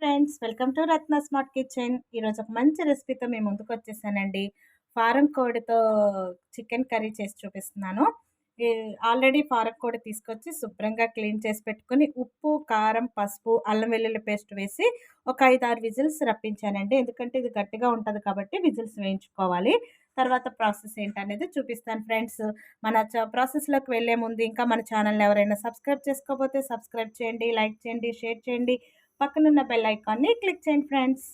Friends, welcome to Ratna smart kitchen. ఈరోజు ఒక మంచి రెసిపీతో మీ ముందుకు వచ్చేసానండి. ఫారం కోడితో చికెన్ కర్రీ చేసి చూపిస్తున్నాను. ఆల్రెడీ ఫారం కోడి తీసుకొచ్చి శుభ్రంగా క్లీన్ చేసి పెట్టుకొని ఉప్పు, కారం, పసుపు, అల్లం వెల్లుల్లి పేస్ట్ వేసి ఒక 5, 6 విజిల్స్ రప్పించానండి. ఎందుకంటే ఇది గట్టిగా ఉంటుంది కాబట్టి విజిల్స్ వేయించుకోవాలి. తర్వాత ప్రాసెస్ ఏంటనేది చూపిస్తాను ఫ్రెండ్స్. మన ప్రాసెస్లోకి వెళ్ళే ముందు ఇంకా మన ఛానల్ని ఎవరైనా సబ్స్క్రైబ్ చేసుకోకపోతే సబ్స్క్రైబ్ చేయండి, లైక్ చేయండి, షేర్ చేయండి. పక్కనున్న బెల్ ఐకాన్ని క్లిక్ చేయండి ఫ్రెండ్స్.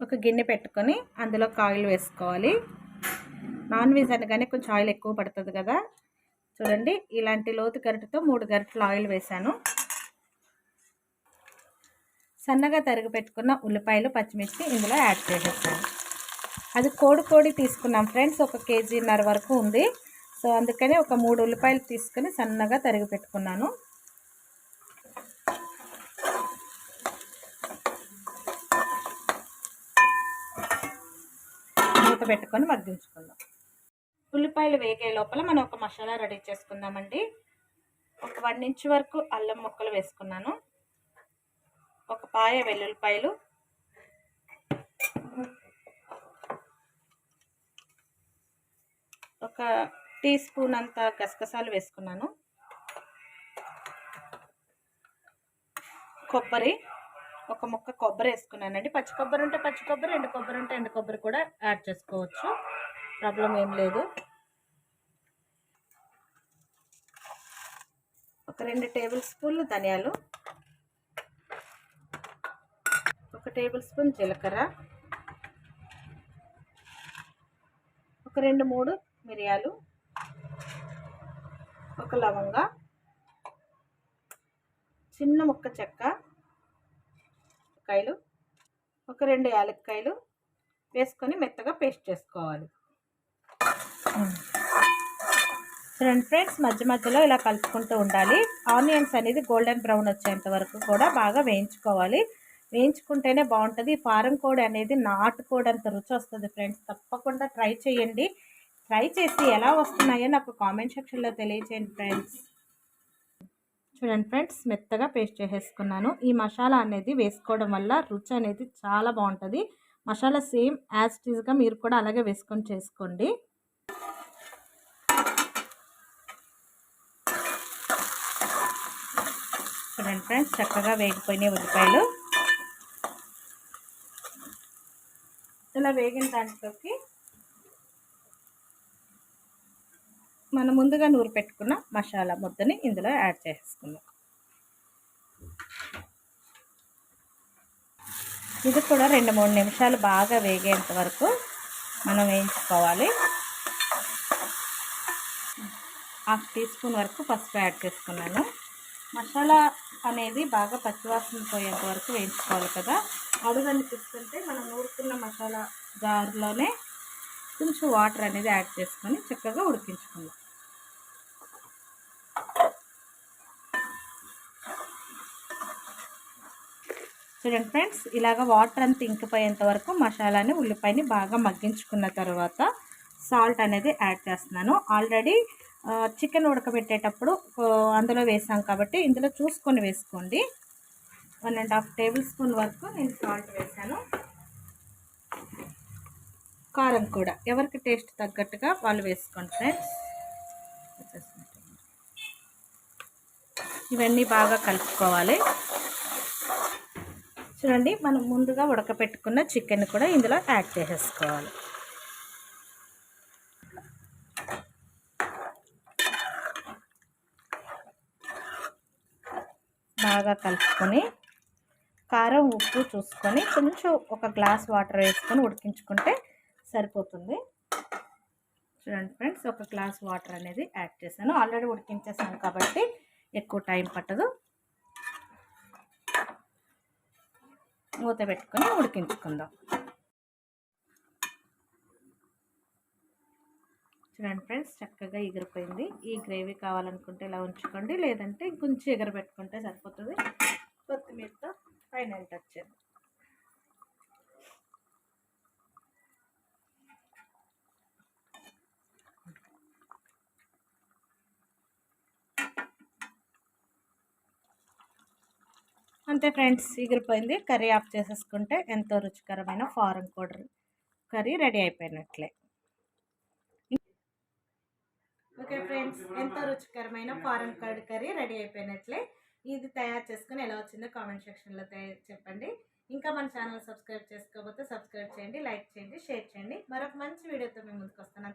ఒక గిన్నె పెట్టుకొని అందులోకి ఆయిల్ వేసుకోవాలి. నాన్ వెజ్ అనగానే కొంచెం ఆయిల్ ఎక్కువ పడుతుంది కదా. చూడండి, ఇలాంటి లోతు గరిటెతో 3 గరిటెలు ఆయిల్ వేసాను. సన్నగా తరిగి పెట్టుకున్న ఉల్లిపాయలు, పచ్చిమిర్చి ఇందులో యాడ్ చేసేసాను. అది కోడి తీసుకున్నాం ఫ్రెండ్స్, 1 కేజీన్నర వరకు ఉంది. సో అందుకని ఒక 3 ఉల్లిపాయలు తీసుకొని సన్నగా తరిగి పెట్టుకున్నాను. మూత పెట్టుకొని మగ్గించుకుందాం. ఉల్లిపాయలు వేగే లోపల మనం ఒక మసాలా రెడీ చేసుకుందామండి. ఒక 1 ఇంచ్ వరకు అల్లం ముక్కలు వేసుకున్నాను. ఒక పాయ వెల్లుల్లిపాయలు, ఒక టీ స్పూన్ అంత గసగసాలు వేసుకున్నాను. కొబ్బరి, ఒక ముక్క కొబ్బరి వేసుకున్నానండి. పచ్చి కొబ్బరి ఉంటే పచ్చి కొబ్బరి, ఎండు కొబ్బరి ఉంటే ఎండు కొబ్బరి కూడా యాడ్ చేసుకోవచ్చు, ప్రాబ్లం ఏం లేదు. ఒక 2 టేబుల్ స్పూన్లు ధనియాలు, ఒక టేబుల్ స్పూన్ జీలకర్ర, ఒక 2-3 మిరియాలు, ఒక లవంగ, చిన్న ముక్క చెక్క, కాయలు, ఒక 2 యాలక్కాయలు వేసుకొని మెత్తగా పేస్ట్ చేసుకోవాలి. చూడండి ఫ్రెండ్స్, మధ్యలో ఇలా కలుపుకుంటూ ఉండాలి. ఆనియన్స్ అనేది గోల్డెన్ బ్రౌన్ వచ్చేంత వరకు కూడా బాగా వేయించుకోవాలి. వేయించుకుంటేనే బాగుంటుంది. ఫారం కోడి అనేది నాటుకోడి అంత రుచి వస్తుంది ఫ్రెండ్స్. తప్పకుండా ట్రై చేయండి. ట్రై చేసి ఎలా వస్తున్నాయో నాకు కామెంట్ సెక్షన్లో తెలియచేయండి ఫ్రెండ్స్. చూడండి ఫ్రెండ్స్, మెత్తగా పేస్ట్ చేసేసుకున్నాను. ఈ మసాలా అనేది వేసుకోవడం వల్ల రుచి అనేది చాలా బాగుంటుంది. మసాలా సేమ్ యాజ్ ఇట్ ఈజ్గా మీరు కూడా అలాగే వేసుకొని చేసుకోండి. చూడండి ఫ్రెండ్స్, చక్కగా వేగిపోయినాయి ఉల్లిపాయలు. ఇలా వేగిన దాంట్లోకి మనం ముందుగా నూరు పెట్టుకున్న మసాలా ముద్దని ఇందులో యాడ్ చేసుకుందాం. ఇది కూడా 2-3 నిమిషాలు బాగా వేగేంత వరకు మనం వేయించుకోవాలి. 1/2 టీ స్పూన్ వరకు పసుపు యాడ్ చేసుకున్నాను. మసాలా అనేది బాగా పచ్చివాసన పోయేంత వరకు వేయించుకోవాలి కదా. అడుగని చూస్తుంటే మనం నూరుకున్న మసాలా జార్లోనే కొంచెం వాటర్ అనేది యాడ్ చేసుకొని చక్కగా ఉడికించుకుందాం. చూడండి ఫ్రెండ్స్, ఇలాగ వాటర్ అంతా ఇంకిపోయేంత వరకు మసాలాని, ఉల్లిపాయని బాగా మగ్గించుకున్న తర్వాత సాల్ట్ అనేది యాడ్ చేస్తున్నాను. ఆల్రెడీ చికెన్ ఉడకబెట్టేటప్పుడు అందులో వేసాం కాబట్టి ఇందులో చూసుకొని వేసుకోండి. 1.5 టేబుల్ స్పూన్ వరకు నేను సాల్ట్ వేసాను. కారం కూడా ఎవరికి టేస్ట్ తగ్గట్టుగా వాళ్ళు వేసుకోండి ఫ్రెండ్స్. ఇవన్నీ బాగా కలుపుకోవాలి. చూడండి, మనం ముందుగా ఉడకపెట్టుకున్న చికెన్ కూడా ఇందులో యాడ్ చేసేసుకోవాలి. బాగా కలుపుకొని కారం, ఉప్పు చూసుకొని కొంచెం 1 గ్లాస్ వాటర్ వేసుకొని ఉడికించుకుంటే సరిపోతుంది. చూడండి ఫ్రెండ్స్, 1 గ్లాస్ వాటర్ అనేది యాడ్ చేశాను. ఆల్రెడీ ఉడికించేసాను కాబట్టి ఎక్కువ టైం పట్టదు. మూత పెట్టుకొని ఉడికించుకుందాం. చూడండి ఫ్రెండ్స్, చక్కగా ఎగిరిపోయింది. ఈ గ్రేవీ కావాలనుకుంటే ఇలా ఉంచుకోండి, లేదంటే కొంచెం ఎగరబెట్టుకుంటే సరిపోతుంది. కొత్తిమీరతో ఫైనల్ టచ్ చేయండి. అంతే ఫ్రెండ్స్, ఎగిరిపోయింది. కర్రీ ఆఫ్ చేసేసుకుంటే ఎంతో రుచికరమైన ఫారం కోడి కర్రీ రెడీ అయిపోయినట్లే. ఓకే ఫ్రెండ్స్, ఎంతో రుచికరమైన ఫారం కోడి కర్రీ రెడీ అయిపోయినట్లే. ఇది తయారు చేసుకుని ఎలా వచ్చిందో కామెంట్ సెక్షన్లో చెప్పండి. ఇంకా మన ఛానల్ సబ్స్క్రైబ్ చేసుకోకపోతే సబ్స్క్రైబ్ చేయండి, లైక్ చేయండి, షేర్ చేయండి. మరొక మంచి వీడియోతో మేము ముందుకు వస్తాను.